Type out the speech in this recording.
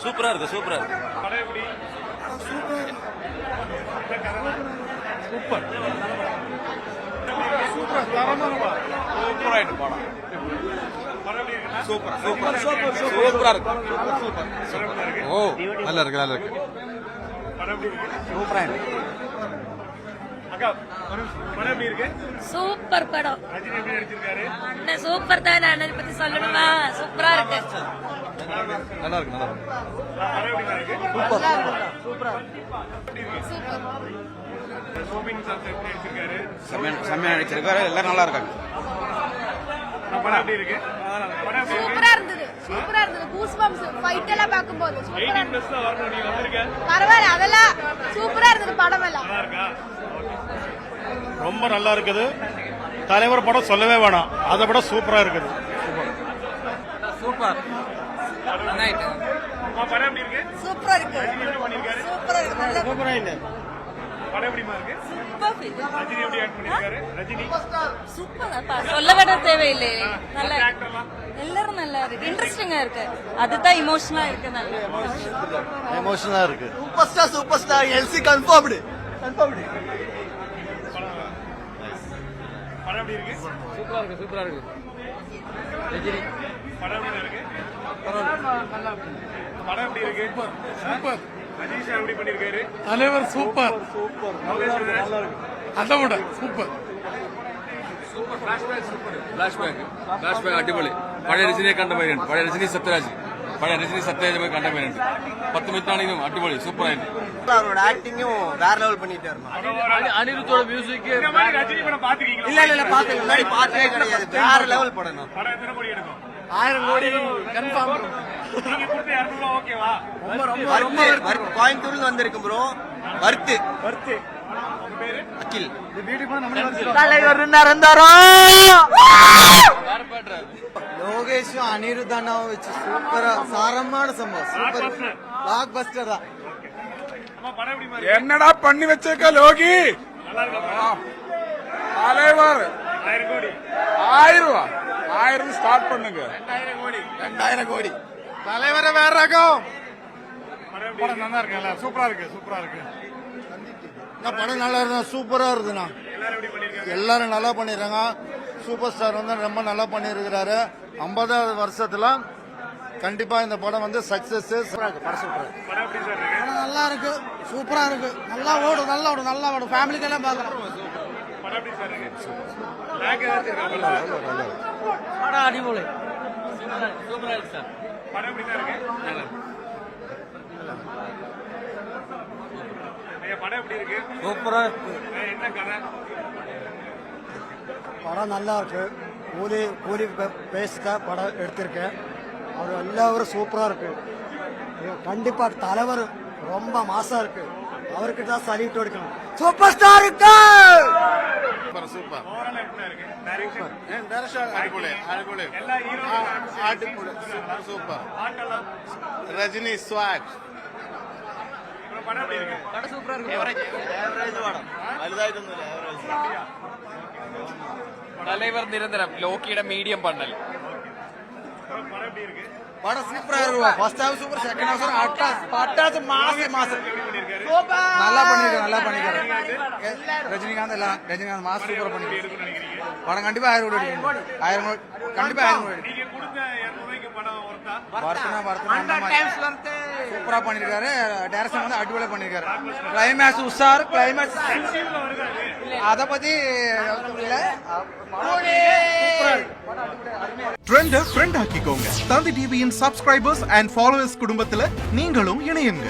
சூப்பரா இருக்கு சூப்பரா இருக்கு சூப்பர் சூப்பர் தரமான சூப்பர் ஆயிட்டு படம் சூப்பர் சூப்பர் சூப்பர் சூப்பரா இருக்கு ஓ நல்லா இருக்கு நல்லா இருக்கு சூப்பரா இருக்கு சூப்பர் படம் அண்ணன் சூப்பர் தான். அண்ணன் பத்தி சொல்லணுமா? சூப்பரா இருக்கு. நல்லா இருக்கு நல்லா இருக்கு சூப்பர் செம்மையா நடிச்சிருக்காரு. எல்லாரும் நல்லா இருக்காங்க. சூப்பரா இருந்தது சூப்பரா இருந்தது. கூஸ் பம்ப்ஸ் ஃபைட் எல்லாம் பாக்கும்போது பரவாயில்ல, அதெல்லாம் சூப்பரா இருந்தது. படம் எல்லாம் ரொம்ப நல்லா இருக்குது. தலைவர் படம் சொல்லவே வேணாம், அதை விட சூப்பரா இருக்குது. சூப்பர் சூப்பரா இருக்கு. சூப்பரா இருக்கு. சூப்பரா இல்லை சொல்ல விட தேவையில்லை. நல்லா எல்லாரும் நல்லா இருக்கு. இன்ட்ரெஸ்டிங்கா இருக்கு. அதுதான் இமோஷனலா இருக்கு. நல்லா எமோஷனலா இருக்கு. சூப்பர் ஸ்டார் எல்சி கன்ஃபார்ம்டு சூப்பரா இருக்கு சூப்பரா இருக்கு. தலைவர் சூப்பர் அதை விட சூப்பர் ഫ്ലാഷ്ബാക്ക് അടിപൊളി. പഴയ രജനിയെ കണ്ട മാതിരിയുണ്ട്. പഴയ രജനി സത്യരാജ് കണ്ട മാതിരിയുണ്ട്. 10 മിനിറ്റാണെങ്കിലും അടിപൊളി സൂപ്പർ ആയിട്ട്. அவரோட ஆக்டிங்கும் வேற லெவல் பண்ணிட்டாரு. അനിരുദ്ധோட மியூசிக் இல்ல பாத்துங்க, முன்னாடி பார்த்ததே கிடையாது. வேற லெவல் படம். 1000 கோடி கன்ஃபார்ம். கோயம்புத்தூர்ல வந்திருக்கு ப்ரோ. வர்த்து அகில் தலைவர் லோகேஷும் அனிருத் அண்ணாவும் வச்சு சூப்பரா சாரமான சம்பவம். சூப்பர் பிளாக் பஸ்டர் தான். என்னடா பண்ணி வச்சிருக்க லோகி. தலைவர் 1000 ஸ்டார்ட் பண்ணுங்க. 2000 கோடி தலைவரை வேற ரகம். படம் நல்லா இருக்குல்ல? சூப்பரா இருக்கு சூப்பரா இருக்கு. படம் நல்லா இருந்தா சூப்பரா இருக்குண்ணா. எல்லாரும் நல்லா பண்ணிருக்காங்க. சூப்பர் ஸ்டார் வந்து ரொம்ப நல்லா பண்ணிருக்கிறாரு. 50வது வருஷத்துல கண்டிப்பா இந்த படம் வந்து சக்சஸ். நல்லா இருக்கு சூப்பரா இருக்கு. நல்லா ஓடும் நல்லா ஓடும். ஃபேமிலிக்கு எல்லாம் பாக்கலாம். படம் அடிபொலி. சூப்பரா இருக்கு சார். சூப்பரா இருக்கு. படம் நல்லா இருக்கு. கூலி பேசிக்க படம் எடுத்திருக்கேன். அவர் எல்லாரும் சூப்பரா இருக்கு. கண்டிப்பா தலைவர் ரொம்ப மாசா இருக்கு. அவருக்கு தான் சல்யூட் எடுக்கணும். சூப்பர் ஸ்டார் இருக்கு. Super super. ரஜினி ஸ்வாக் தலைவர் நிரந்தரம். ലോക്കിയുടെ മീഡിയം പണ്ണൽ. படம் சூப்பரா இருக்கு. First half super, second half அட்டாஸ் மாஸ் நல்லா பண்ணிருக்காரு. ரஜினிகாந்த் மாஸ் சூப்பரா பண்ணிருக்காரு. படம் கண்டிப்பா 1000 கோடி கண்டிப்பா 1000 கோடி. சூப்பரா பண்ணிருக்காரு. டைரக்ஷன் வந்து அடிபொலியா பண்ணிருக்காரு. கிளைமேக்ஸ் உஷார். கிளைமேக்ஸ் அத பத்தி ட்ரெண்ட் ஆக்கிக்கோங்க. தந்தி டிவியின் சப்ஸ்கிரைபர்ஸ் அண்ட் ஃபாலோவர்ஸ் குடும்பத்துல நீங்களும் இணையுங்க.